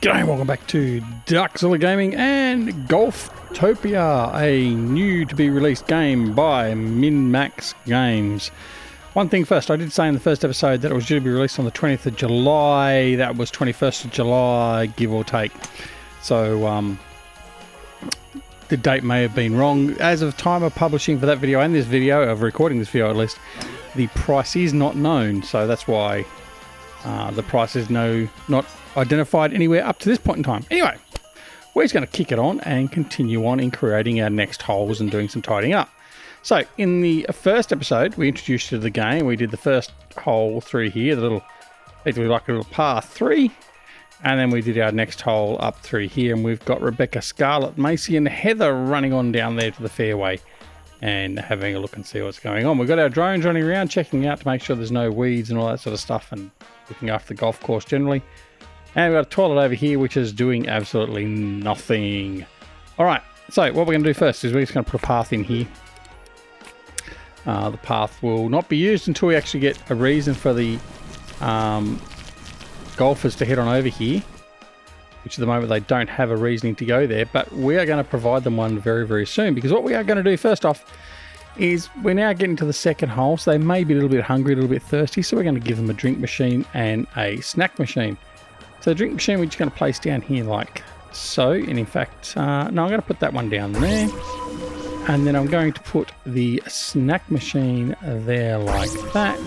G'day and welcome back to Duckzilla Gaming and Golftopia, a new to be released game by Minmax Games. One thing first, I did say in the first episode that it was due to be released on the 20th of July. That was 21st of July, give or take. So the date may have been wrong. As of time of publishing for that video and this video, of recording this video at least, the price is not known. So that's why the price is not identified anywhere up to this point in time. Anyway, we're just going to kick it on and continue on in creating our next holes and doing some tidying up. So in the first episode, we introduced you to the game. We did the first hole through here, the little, basically like a little path 3. And then we did our next hole up through here. And we've got Rebecca, Scarlett, Macy and Heather running on down there to the fairway and having a look and see what's going on. We've got our drones running around, checking out to make sure there's no weeds and all that sort of stuff and looking after the golf course generally. And we've got a toilet over here, which is doing absolutely nothing. All right, so what we're going to do first is we're just going to put a path in here. The path will not be used until we actually get a reason for the golfers to head on over here, which at the moment they don't have a reasoning to go there, but we are going to provide them one very, very soon, because what we are going to do first off is we're now getting to the second hole, so they may be a little bit hungry, a little bit thirsty, so we're going to give them a drink machine and a snack machine. So the drink machine we're just going to place down here like so, and in fact, no, I'm going to put that one down there, and then I'm going to put the snack machine there like that,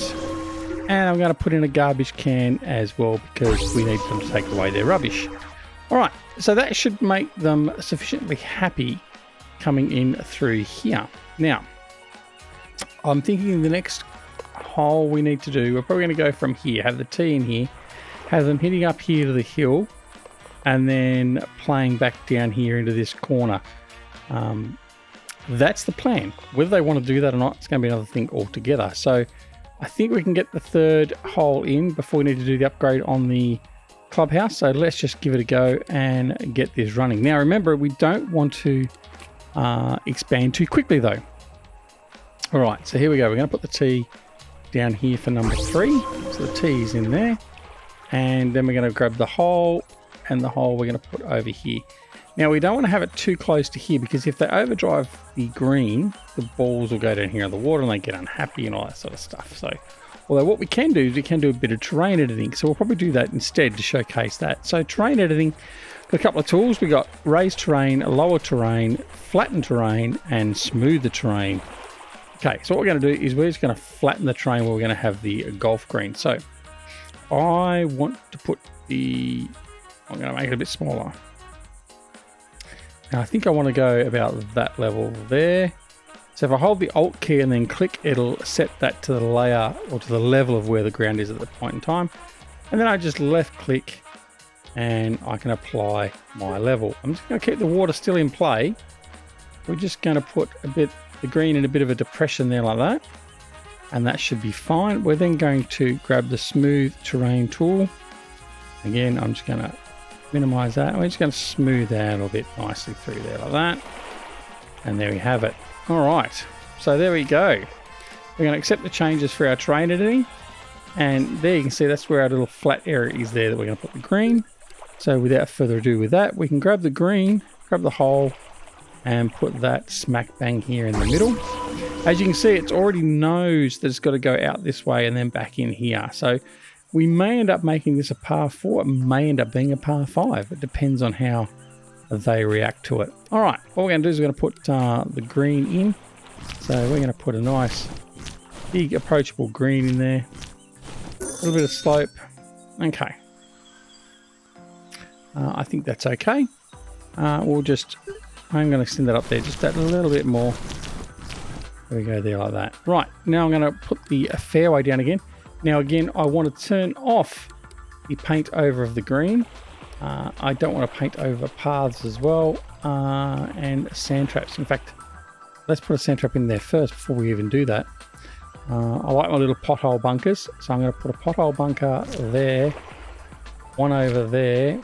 and I'm going to put in a garbage can as well because we need them to take away their rubbish. Alright, so that should make them sufficiently happy coming in through here. Now, I'm thinking the next hole we need to do, we're probably going to go from here, have the tee in here, have them hitting up here to the hill, and then playing back down here into this corner. That's the plan. Whether they want to do that or not, it's going to be another thing altogether. So I think we can get the third hole in before we need to do the upgrade on the clubhouse. So let's just give it a go and get this running. Now remember, we don't want to expand too quickly though. All right, so here we go. We're going to put the tee down here for number 3. So the tee is in there. And then we're going to grab the hole, and the hole we're going to put over here. Now we don't want to have it too close to here, because if they overdrive the green, the balls will go down here in the water and they get unhappy and all that sort of stuff. So, although what we can do is we can do a bit of terrain editing. So we'll probably do that instead to showcase that. So terrain editing, got a couple of tools. We got raised terrain, lower terrain, flattened terrain, and smooth the terrain. Okay, so what we're going to do is we're just going to flatten the terrain where we're going to have the golf green. So I want to put I'm going to make it a bit smaller. Now I think I want to go about that level there. So if I hold the Alt key and then click, it'll set that to the layer or to the level of where the ground is at the point in time. And then I just left click and I can apply my level. I'm just going to keep the water still in play. We're just going to put the green in a bit of a depression there like that. And that should be fine. We're then going to grab the smooth terrain tool. Again, I'm just going to minimize that. We're just going to smooth that a little bit nicely through there like that. And there we have it. All right. So there we go. We're going to accept the changes for our terrain editing. And there you can see that's where our little flat area is there that we're going to put the green. So without further ado with that, we can grab the green, grab the hole, and put that smack bang here in the middle. As you can see, it's already knows that it's got to go out this way and then back in here. So we may end up making this a par 4. It may end up being a par 5. It depends on how they react to it. All right, what we're going to do is we're going to put the green in. So we're going to put a nice big approachable green in there. A little bit of slope. Okay. I think that's okay. I'm going to extend that up there just that little bit more. There we go, there like that. Right, now I'm going to put the fairway down again. Now again, I want to turn off the paint over of the green. I don't want to paint over paths as well, and sand traps. In fact, let's put a sand trap in there first before we even do that. I like my little pothole bunkers, so I'm going to put a pothole bunker there, one over there.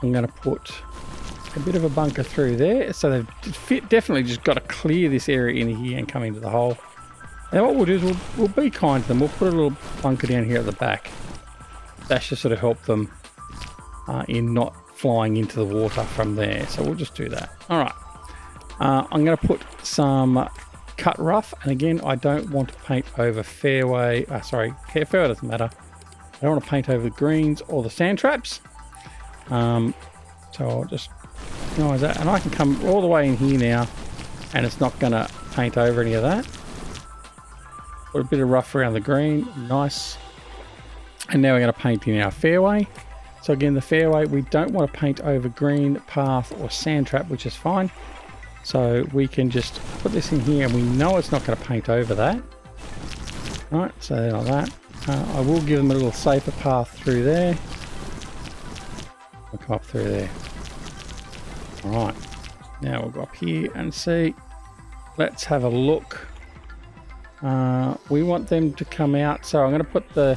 I'm going to put a bit of a bunker through there, so they've definitely just got to clear this area in here and come into the hole. And what we'll do is we'll be kind to them. We'll put a little bunker down here at the back. That should sort of help them in not flying into the water from there. So we'll just do that. All right. I'm going to put some cut rough, and again, I don't want to paint over fairway. Fairway doesn't matter. I don't want to paint over the greens or the sand traps. So I'll just minimize that, and I can come all the way in here now, and it's not going to paint over any of that. Put a bit of rough around the green, nice. And now we're going to paint in our fairway. So again, the fairway, we don't want to paint over green, path, or sand trap, which is fine. So we can just put this in here, and we know it's not going to paint over that. All right, so like that. I will give them a little safer path through there. We'll come up through there. All right, now we'll go up here and see. Let's have a look. We want them to come out, so I'm going to put the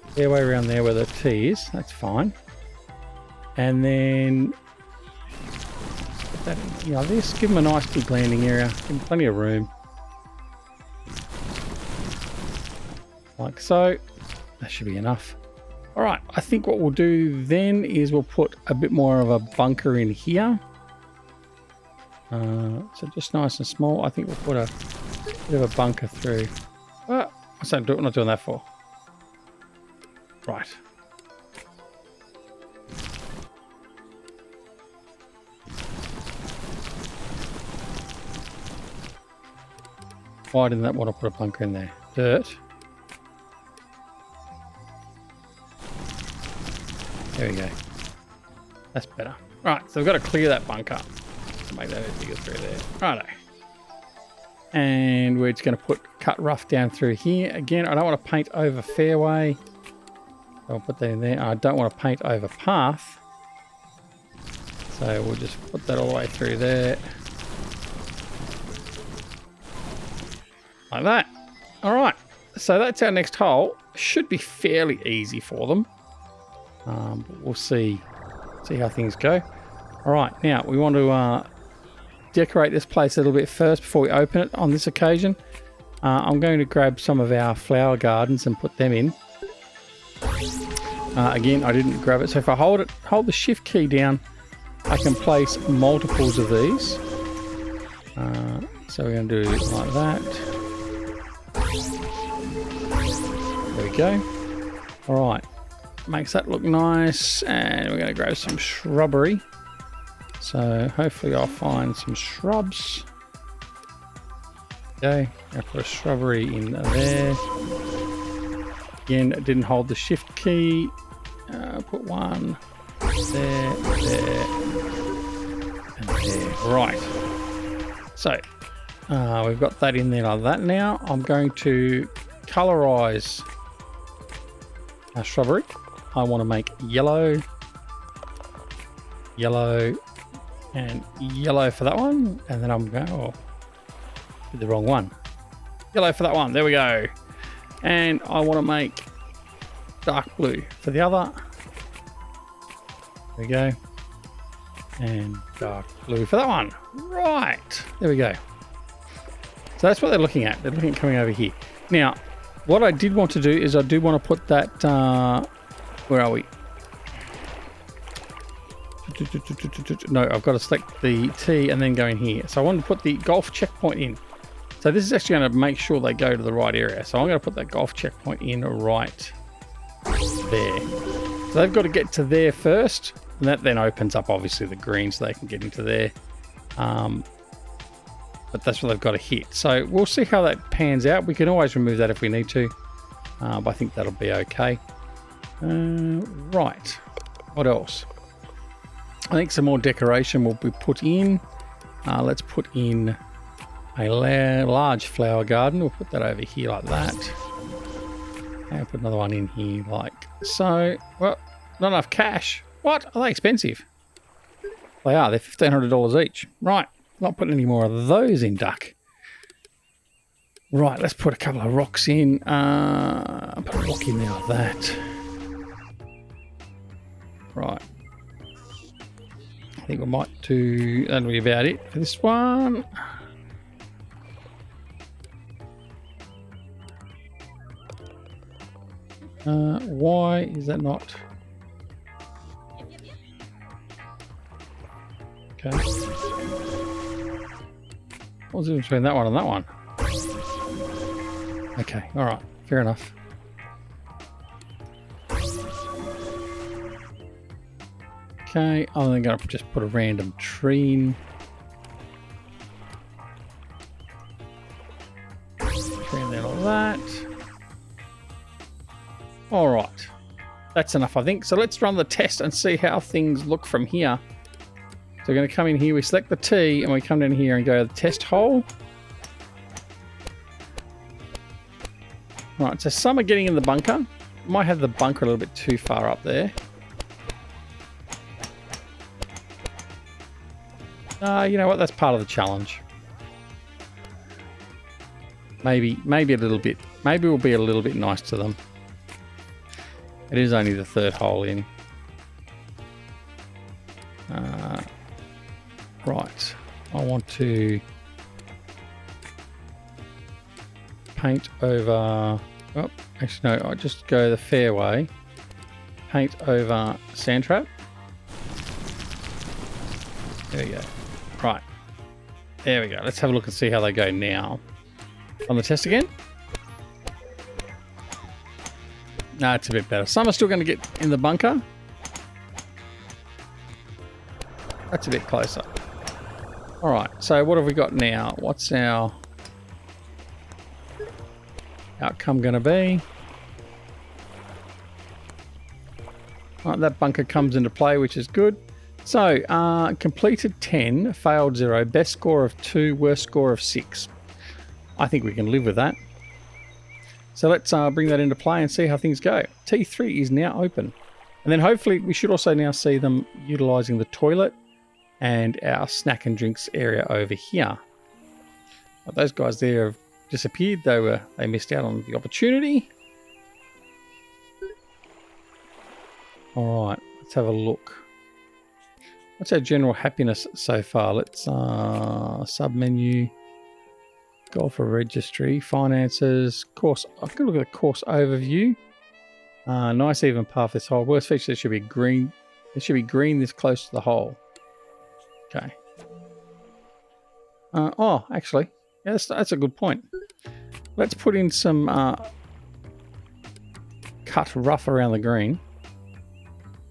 fairway around there where the tee is. That's fine. And then put that in, this. Give them a nice big landing area. Give them plenty of room. Like so. That should be enough. All right. I think what we'll do then is we'll put a bit more of a bunker in here. So just nice and small. I think we'll put a bit of a bunker through. Well, I'm not doing that for. Right. Why didn't that want to put a bunker in there? Dirt. There we go. That's better. Right, so we've got to clear that bunker. Make that bigger through there. Righto. And we're just going to put cut rough down through here. Again, I don't want to paint over fairway. I'll put that in there. I don't want to paint over path. So we'll just put that all the way through there. Like that. All right. So that's our next hole. Should be fairly easy for them. But we'll see how things go. All right. Now we want to decorate this place a little bit first before we open it on this occasion. I'm going to grab some of our flower gardens and put them in. Again, I didn't grab it. So if I hold the shift key down, I can place multiples of these. So we're going to do it like that. There we go. All right. Makes that look nice. And we're going to grab some shrubbery. So hopefully I'll find some shrubs. Okay. I'll put a shrubbery in there. Again, I didn't hold the shift key. Put one there, and there. Right. So, we've got that in there like that now. I'm going to colorize our shrubbery. I want to make yellow, and yellow for that one. And then I'm going, did the wrong one. Yellow for that one. There we go. And I want to make dark blue for the other. There we go. And dark blue for that one. Right. There we go. So that's what they're looking at. They're looking at coming over here. Now, what I did want to do is I do want to put that... where are we? No, I've got to select the T and then go in here. So I want to put the golf checkpoint in. So this is actually going to make sure they go to the right area. So I'm going to put that golf checkpoint in right there. So they've got to get to there first. And that then opens up, obviously, the green so they can get into there. But that's what they've got to hit. So we'll see how that pans out. We can always remove that if we need to. But I think that'll be okay. Right. What else? I think some more decoration will be put in. Let's put in a large flower garden. We'll put that over here like that. And put another one in here like so. Well, not enough cash. What? Are they expensive? They are. They're $1,500 each. Right. Not putting any more of those in, duck. Right. Let's put a couple of rocks in. Put a rock in there like that. Right. I think we might do... That'll be about it for this one. Why is that not... Okay. What's the difference between that one and that one? Okay, alright, fair enough. Okay, I'm then going to just put a random tree in. Tree in there like that. Alright, that's enough I think. So let's run the test and see how things look from here. So we're going to come in here, we select the T, and we come down here and go to the test hole. Right, so some are getting in the bunker. Might have the bunker a little bit too far up there. You know what? That's part of the challenge. Maybe a little bit. Maybe we'll be a little bit nice to them. It is only the third hole in. Right. I want to paint over... Oh, actually no, I'll just go the fairway. Paint over sand trap. There we go. Right. There we go. Let's have a look and see how they go now. On the test again. No, it's a bit better. Some are still going to get in the bunker. That's a bit closer. Alright, so what have we got now? What's our outcome going to be? Alright, that bunker comes into play, which is good. So, completed 10, failed 0, best score of 2, worst score of 6. I think we can live with that. So let's bring that into play and see how things go. T3 is now open. And then hopefully we should also now see them utilising the toilet and our snack and drinks area over here. But those guys there have disappeared. They missed out on the opportunity. Alright, let's have a look. What's our general happiness so far? Let's sub-menu, golfer registry, finances, course. I can look at the course overview. Nice even path this hole. Worst feature, there should be green. There should be green this close to the hole. Okay. Oh, actually, yeah, that's a good point. Let's put in some cut rough around the green.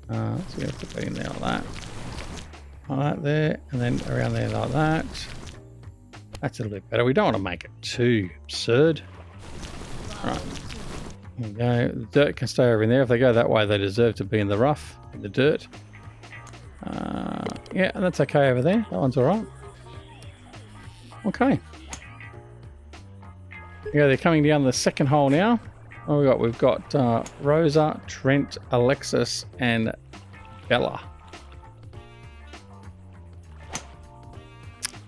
So we're going to put that in there like that. Like that there, and then around there like that. That's a little bit better. We don't want to make it too absurd. Right. There we go. The dirt can stay over in there. If they go that way, they deserve to be in the rough, in the dirt. Yeah, and that's okay over there. That one's all right. Okay. Yeah, they're coming down the second hole now. What we got? We've got Rosa, Trent, Alexis, and Bella.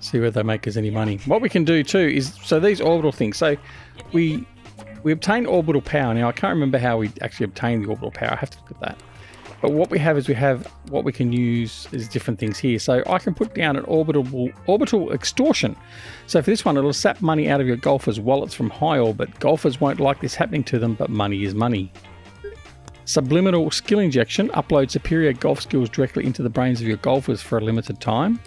See whether they make us any money. What we can do too is, so these orbital things, so we obtain orbital power. Now I can't remember how we actually obtain the orbital power. I have to look at that. But what we have is we have what we can use is different things here. So I can put down an orbital extortion. So for this one, it'll sap money out of your golfers' wallets from high orbit. Golfers won't like this happening to them, but money is money. Subliminal skill injection. Upload superior golf skills directly into the brains of your golfers for a limited time.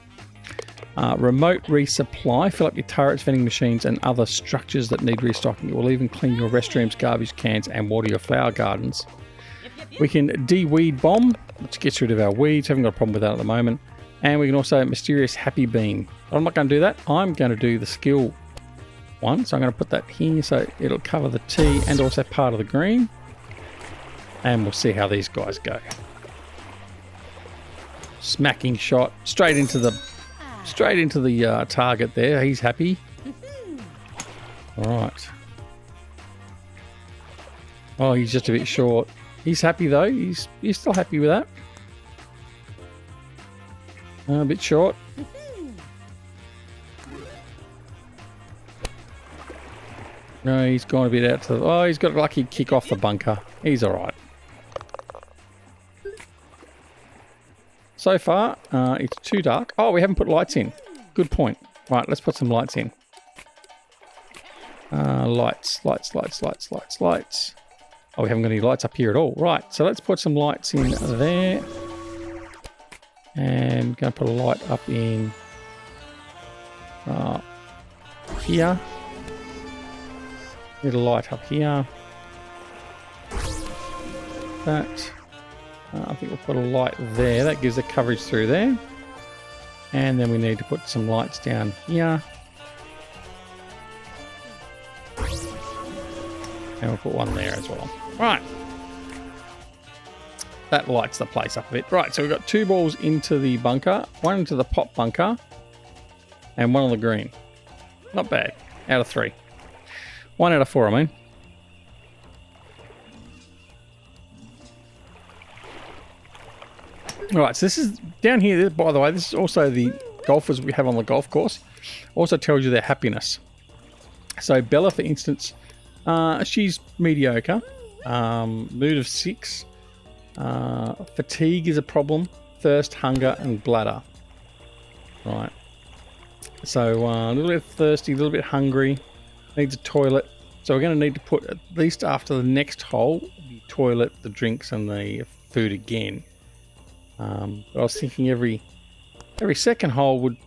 Remote resupply. Fill up your turrets, vending machines, and other structures that need restocking. It will even clean your restrooms, garbage cans, and water your flower gardens. We can de-weed bomb, which gets rid of our weeds. Haven't got a problem with that at the moment. And we can also mysterious happy beam. But I'm not going to do that. I'm going to do the skill one. So I'm going to put that here so it'll cover the T and also part of the green. And we'll see how these guys go. Smacking shot straight into the target there. He's happy. All right. Oh, he's just a bit short. He's happy though. He's still happy with that. A bit short. No, he's gone a bit out to the... Oh, he's got a lucky kick off the bunker. He's all right. So far, it's too dark. Oh, we haven't put lights in. Good point. Right, let's put some lights in. Lights. Oh, we haven't got any lights up here at all. Right, so let's put some lights in there. And going to put a light up in here. Need a light up here. That. I think we'll put a light there. That gives the coverage through there. And then we need to put some lights down here. And we'll put one there as well. Right. That lights the place up a bit. Right, so we've got 2 balls into the bunker, 1 into the pop bunker, and 1 on the green. Not bad. Out of 3. 1 out of 4, I mean. Alright, so this is down here, by the way, this is also the golfers we have on the golf course. Also tells you their happiness. So Bella, for instance, she's mediocre. Mood of 6. Fatigue is a problem. Thirst, hunger, and bladder. Right. So a little bit thirsty, a little bit hungry. Needs a toilet. So we're going to need to put, at least after the next hole, the toilet, the drinks, and the food again. I was thinking every second hole would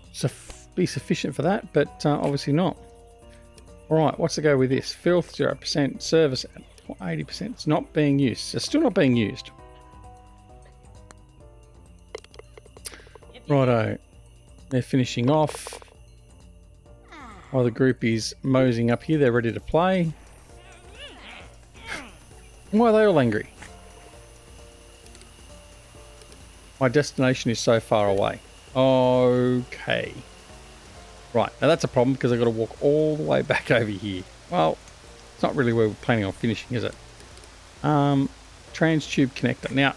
be sufficient for that, but obviously not. Alright, what's the go with this? Filth, 0%. Service, 80%. It's not being used. It's still not being used. Righto. They're finishing off. While the group is moseying up here, they're ready to play. Why are they all angry? My destination is so far away. Okay. Right, now that's a problem because I've got to walk all the way back over here. Well, it's not really where we're planning on finishing, is it? Trans tube connector. Now,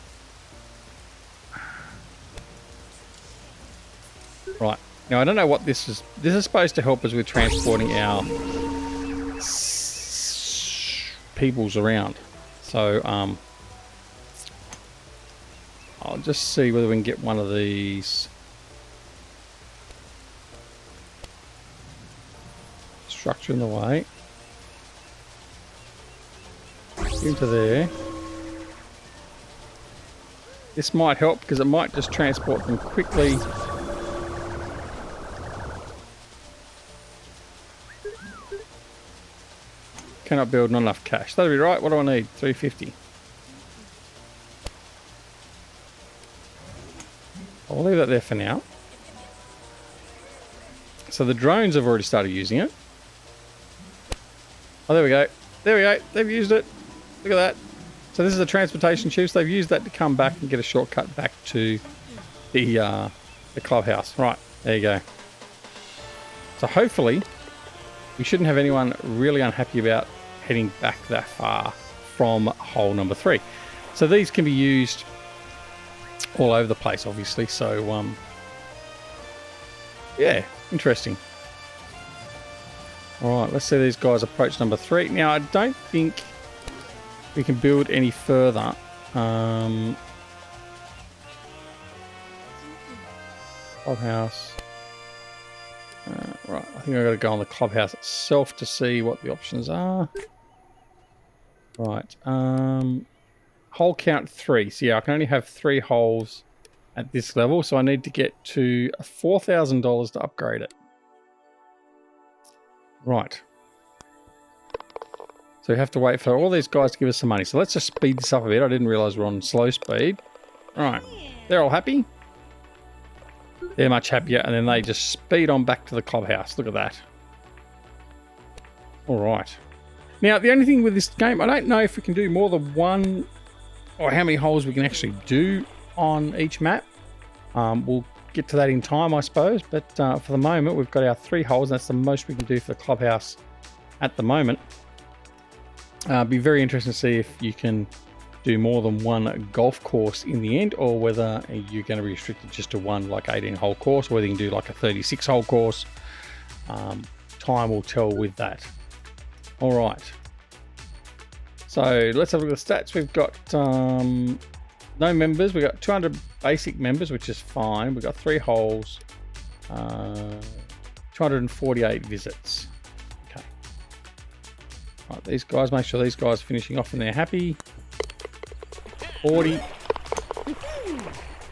right. Now, I don't know what this is. This is supposed to help us with transporting our peoples around. So, I'll just see whether we can get one of these. Structure in the way. Into there. This might help because it might just transport them quickly. Cannot build, not enough cash. That'll be right. What do I need? 350. I'll leave that there for now. So the drones have already started using it. Oh, there we go. There we go. They've used it. Look at that. So this is a transportation tube. So they've used that to come back and get a shortcut back to the clubhouse. Right. There you go. So hopefully we shouldn't have anyone really unhappy about heading back that far from hole number 3. So these can be used all over the place, obviously. So, yeah, interesting. All right, let's see these guys approach number 3. Now, I don't think we can build any further. Clubhouse. Right, I think I've got to go on the clubhouse itself to see what the options are. Right, hole count 3. So yeah, I can only have 3 holes at this level, so I need to get to $4,000 to upgrade it. Right. So we have to wait for all these guys to give us some money. So let's just speed this up a bit. I didn't realize we're on slow speed. Right, they're all happy. They're much happier, and then they just speed on back to the clubhouse. Look at that. All right. Now, the only thing with this game, I don't know if we can do more than 1 or how many holes we can actually do on each map. We'll get to that in time, I suppose. But for the moment, we've got our 3 holes. And that's the most we can do for the clubhouse at the moment. Be very interesting to see if you can do more than 1 golf course in the end, or whether you're going to be restricted just to 1 like 18-hole course, or whether you can do like a 36-hole course. Time will tell with that. All right. So let's have a look at the stats. We've got no members. We've got 200 basic members, which is fine. We've got 3 holes, 248 visits. Okay. Right, these guys, make sure these guys are finishing off and they're happy. 40.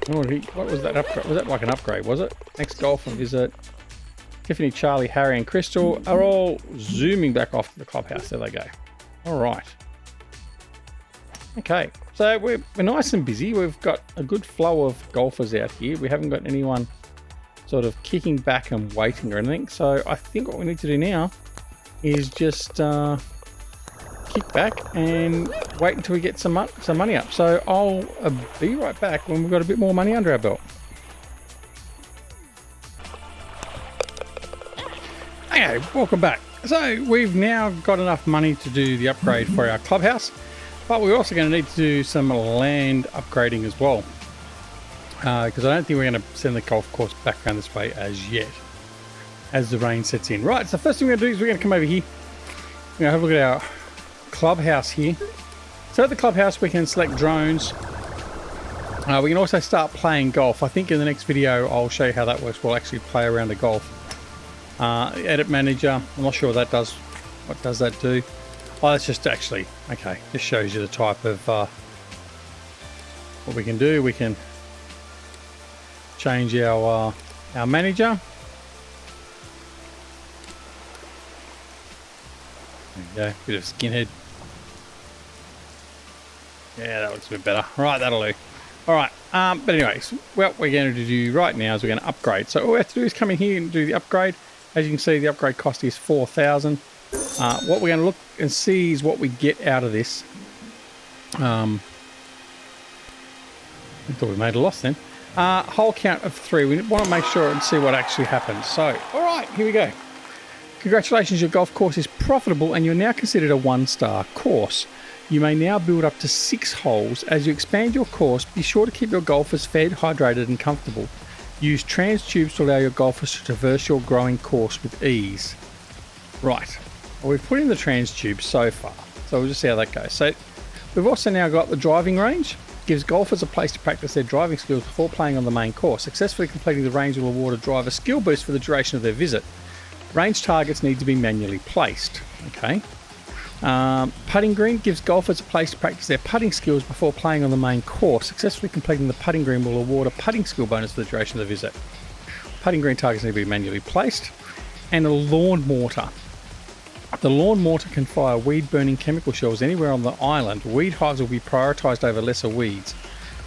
What was that upgrade? Was that like an upgrade, was it? Next golf and visit. Tiffany, Charlie, Harry and Crystal are all zooming back off to the clubhouse. There they go. All right. Okay, so we're nice and busy. We've got a good flow of golfers out here. We haven't got anyone sort of kicking back and waiting or anything. So I think what we need to do now is just kick back and wait until we get some money up. So I'll be right back when we've got a bit more money under our belt. Okay, welcome back. So we've now got enough money to do the upgrade for our clubhouse, but we're also going to need to do some land upgrading as well, because I don't think we're going to send the golf course back around this way as yet, as the rain sets in. Right, so first thing we're going to do is we're going to come over here. We're going to have a look at our clubhouse here. So at the clubhouse we can select drones. We can also start playing golf. I think in the next video I'll show you how that works. We'll actually play around the golf. Edit manager, I'm not sure what that does. What does that do? Oh, that's just actually, okay, this shows you the type of what we can do. We can change our manager. There you go, bit of skinhead. Yeah, that looks a bit better. Right, that'll do. All right, but anyways, what we're going to do right now is we're going to upgrade. So all we have to do is come in here and do the upgrade. As you can see, the upgrade cost is 4,000. What we're going to look and see is what we get out of this. I thought we made a loss then. Hole count of 3. We want to make sure and see what actually happens. So, all right, here we go. Congratulations, your golf course is profitable and you're now considered a 1-star course. You may now build up to 6 holes. As you expand your course, be sure to keep your golfers fed, hydrated and comfortable. Use trans tubes to allow your golfers to traverse your growing course with ease. Right, well, we've put in the trans tubes so far, so we'll just see how that goes. So we've also now got the driving range. Gives golfers a place to practice their driving skills before playing on the main course. Successfully completing the range will award a driver skill boost for the duration of their visit. Range targets need to be manually placed. Okay. Putting green gives golfers a place to practice their putting skills before playing on the main course. Successfully completing the putting green will award a putting skill bonus for the duration of the visit. Putting green targets need to be manually placed. And a lawn mortar. The lawn mortar can fire weed-burning chemical shells anywhere on the island. Weed hives will be prioritised over lesser weeds.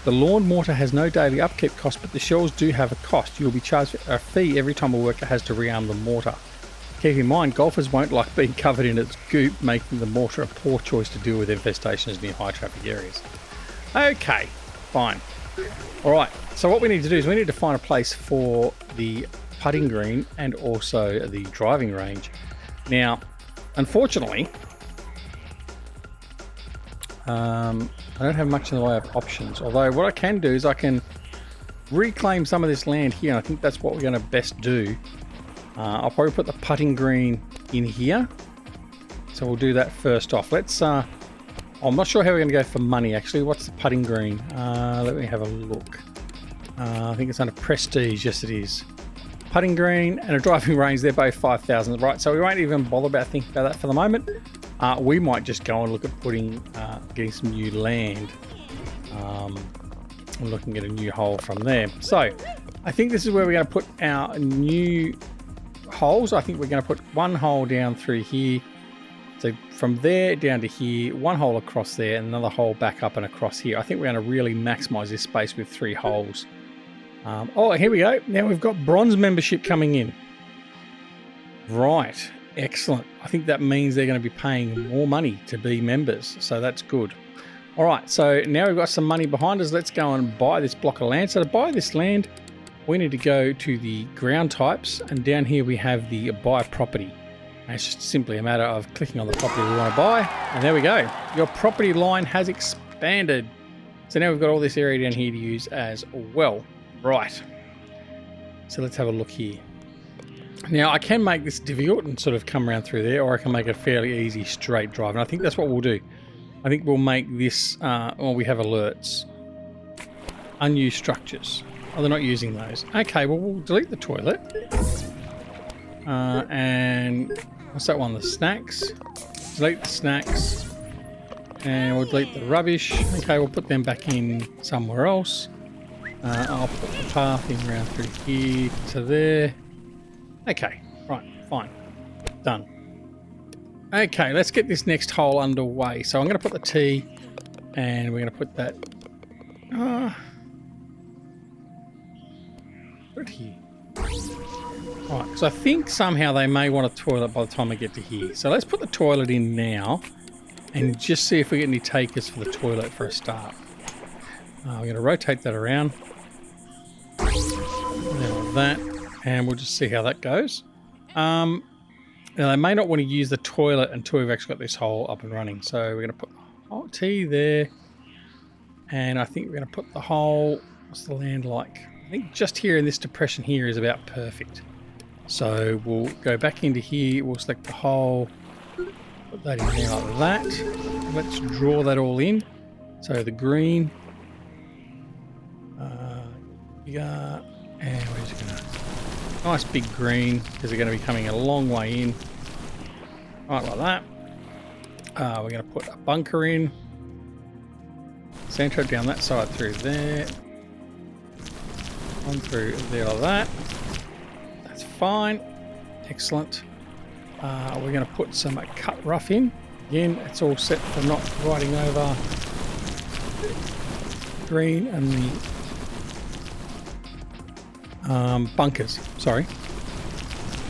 The lawn mortar has no daily upkeep cost, but the shells do have a cost. You'll be charged a fee every time a worker has to rearm the mortar. Keep in mind, golfers won't like being covered in its goop, making the mortar a poor choice to deal with infestations near high traffic areas. Okay, fine. All right, so what we need to do is we need to find a place for the putting green and also the driving range. Now, unfortunately, I don't have much in the way of options, although what I can do is I can reclaim some of this land here, and I think that's what we're going to best do. I'll probably put the putting green in here. So we'll do that first off. Let's, I'm not sure how we're going to go for money actually. What's the putting green? Let me have a look. I think it's under prestige. Yes, it is. Putting green and a driving range, they're both 5,000, right? So we won't even bother about thinking about that for the moment. We might just go and look at getting some new land. And looking at a new hole from there. So I think this is where we're going to put our new holes. I think we're going to put one hole down through here, so from there down to here, one hole across there, and another hole back up and across here. I think we're going to really maximize this space with 3 holes. Oh, here we go. Now we've got bronze membership coming in. Right, excellent. I think that means they're going to be paying more money to be members, so that's good. All right, so now we've got some money behind us. Let's go and buy this block of land. So to buy this land, we need to go to the ground types, and down here we have the buy property. And it's just simply a matter of clicking on the property we want to buy, and there we go. Your property line has expanded. So now we've got all this area down here to use as well. Right. So let's have a look here. Now I can make this difficult and sort of come around through there, or I can make it fairly easy straight drive. And I think that's what we'll do. I think we'll make this, well, we have alerts. Unused structures. Oh, they're not using those. Okay, well, we'll delete the toilet. And what's that one? The snacks. Delete the snacks. And we'll delete the rubbish. Okay, we'll put them back in somewhere else. I'll put the path in around through here to there. Okay, right, fine. Done. Okay, let's get this next hole underway. So I'm going to put the T, and we're going to put that... put it here. Right, because I think somehow they may want a toilet by the time I get to here. So let's put the toilet in now and just see if we get any takers for the toilet for a start. We're going to rotate that around. Like that, and we'll just see how that goes. Now they may not want to use the toilet until we've actually got this hole up and running. So we're going to put the T there, and I think we're going to put the hole. What's the land like? I think just here in this depression here is about perfect. So we'll go back into here. We'll select the hole, put that in there like that. Let's draw that all in. So the green, and we're just going to nice big green because they're going to be coming a long way in. Right, like that. We're going to put a bunker in. Sand trap down that side through there. On through there like that. That's fine. Excellent. We're going to put some cut rough in. Again, it's all set for not riding over green and the bunkers. Sorry.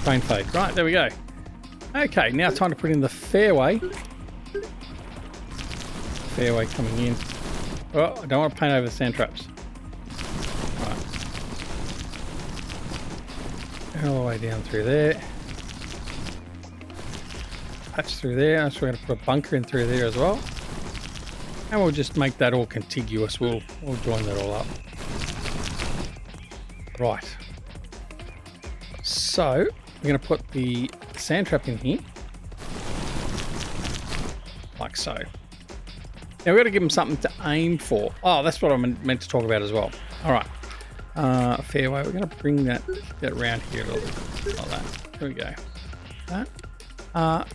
Train fade. Right, there we go. Okay, now time to put in the fairway. Fairway coming in. Oh, I don't want to paint over the sand traps. Right. All the way down through there. Patch through there. So we're going to put a bunker in through there as well. And we'll just make that all contiguous. We'll join that all up. Right. So we're going to put the sand trap in here. Like so. Now we've got to give them something to aim for. Oh, that's what I meant to talk about as well. All right. Fairway. We're going to bring that around here a little bit. Like that. There we go. That.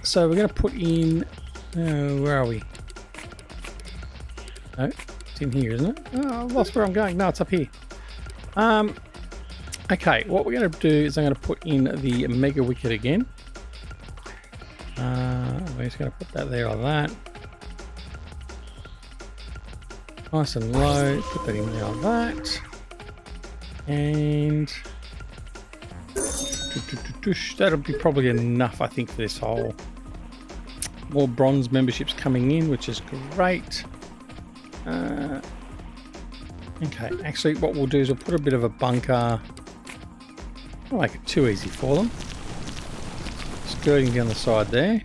So we're going to put in... where are we? No, it's in here, isn't it? Oh, I've lost where I'm going. No, it's up here. Okay, what we're going to do is I'm going to put in the mega wicket again. We're just going to put that there like that. Nice and low. Put that in there like that. And that'll be probably enough, I think, for this hole. More bronze memberships coming in, which is great. Okay, actually what we'll do is we'll put a bit of a bunker. Don't make it too easy for them. Skirting down the side there.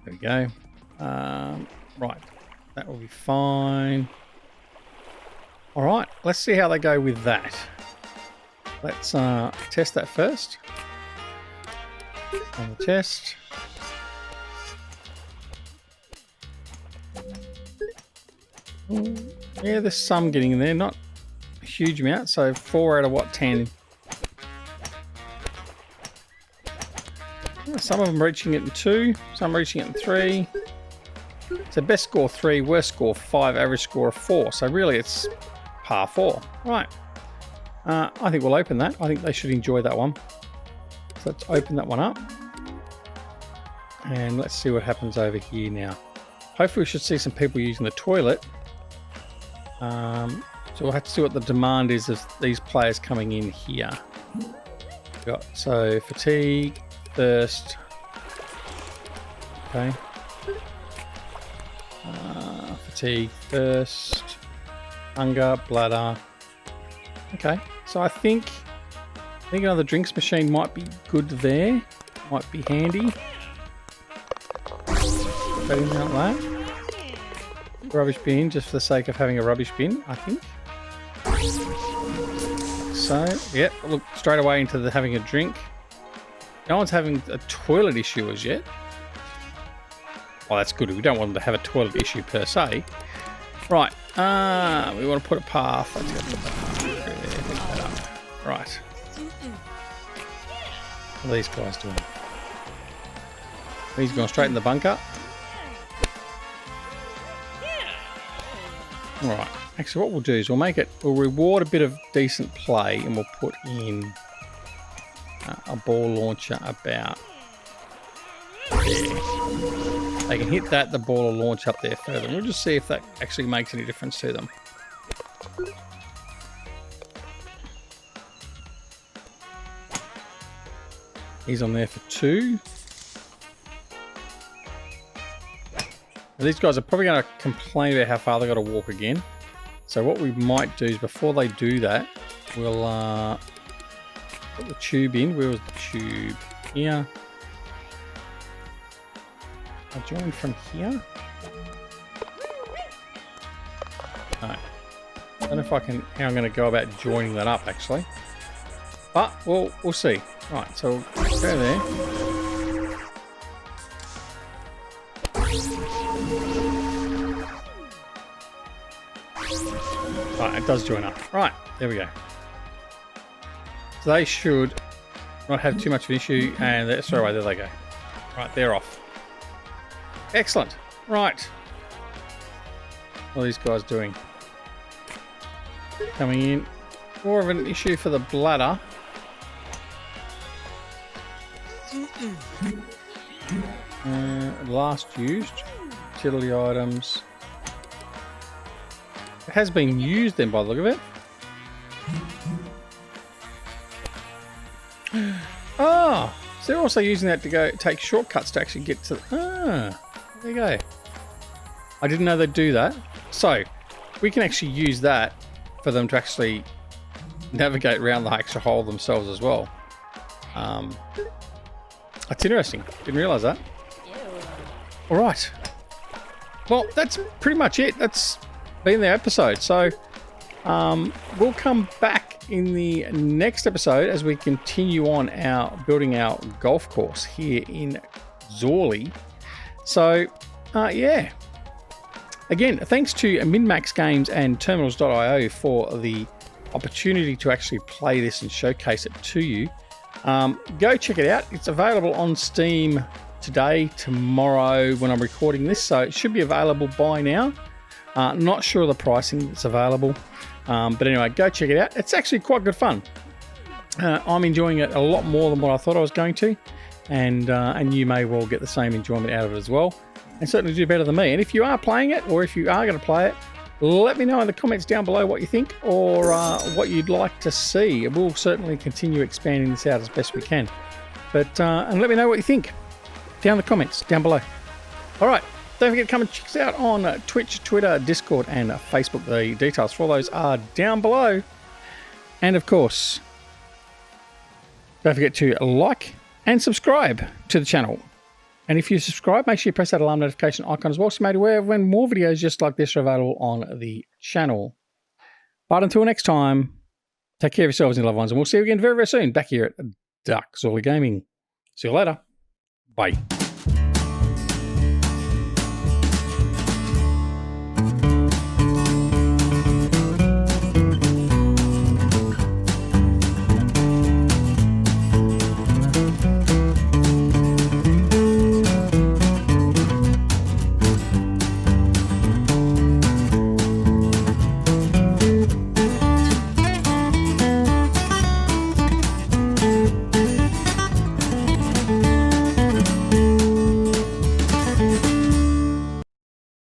There we go. Right, that will be fine. All right, let's see how they go with that. Let's test that first. On the test. Yeah, there's some getting in there, not a huge amount. So 4 out of what, 10? Some of them reaching it in 2, some reaching it in 3. So best score 3, worst score 5, average score of 4. So really it's par 4. Right. I think we'll open that. I think they should enjoy that one. So let's open that one up. And let's see what happens over here now. Hopefully we should see some people using the toilet. So we'll have to see what the demand is of these players coming in here. So fatigue, thirst. Okay. Fatigue, thirst, hunger, bladder. Okay. So I think another drinks machine might be good there. Might be handy. Put in like that. Rubbish bin, just for the sake of having a rubbish bin, I think. So, yep, look straight away into having a drink. No one's having a toilet issue as yet. Well, that's good. We don't want them to have a toilet issue per se. Right, we want to put a path. Let's go put that path through there. Pick that up. Right. What are these guys doing? He's going straight in the bunker. All right. Actually, what we'll do is we'll reward a bit of decent play, and we'll put in a ball launcher about there. They can hit that, the ball will launch up there further. And we'll just see if that actually makes any difference to them. He's on there for 2. These guys are probably going to complain about how far they've got to walk again. So what we might do is before they do that, we'll put the tube in. Where was the tube? Here. I'll join from here. No. I don't know if I can, how I'm going to go about joining that up actually. But we'll see. Right, so we'll go there. Right, it does join up. Right, there we go. So they should not have too much of an issue, and sorry, there they go. Right, they're off. Excellent. Right. What are these guys doing? Coming in. More of an issue for the bladder. Last used. Utility items. It has been used then by the look of it. Ah, so they're also using that to go take shortcuts to actually get to. There you go. I didn't know they'd do that. So we can actually use that for them to actually navigate around the extra hole themselves as well. That's interesting. Didn't realise that. All right. Well, that's pretty much it. That's been the episode. So we'll come back in the next episode as we continue on building our golf course here in Zorley. So yeah. Again, thanks to Minmax Games and Terminals.io for the opportunity to actually play this and showcase it to you. Go check it out. It's available on Steam today, tomorrow when I'm recording this, so it should be available by now. Not sure of the pricing that's available, but anyway, go check it out. It's actually quite good fun. I'm enjoying it a lot more than what I thought I was going to, and you may well get the same enjoyment out of it as well, and certainly do better than me. And if you are playing it, or if you are going to play it, let me know in the comments down below what you think, or what you'd like to see. We'll certainly continue expanding this out as best we can. But and let me know what you think down in the comments down below. All right, don't forget to come and check us out on Twitch, Twitter, Discord, and Facebook. The details for all those are down below. And of course, don't forget to like and subscribe to the channel. And if you subscribe, make sure you press that alarm notification icon as well, so you're made aware of when more videos just like this are available on the channel. But until next time, take care of yourselves and your loved ones, and we'll see you again very, very soon back here at Zorley Gaming. See you later. Bye.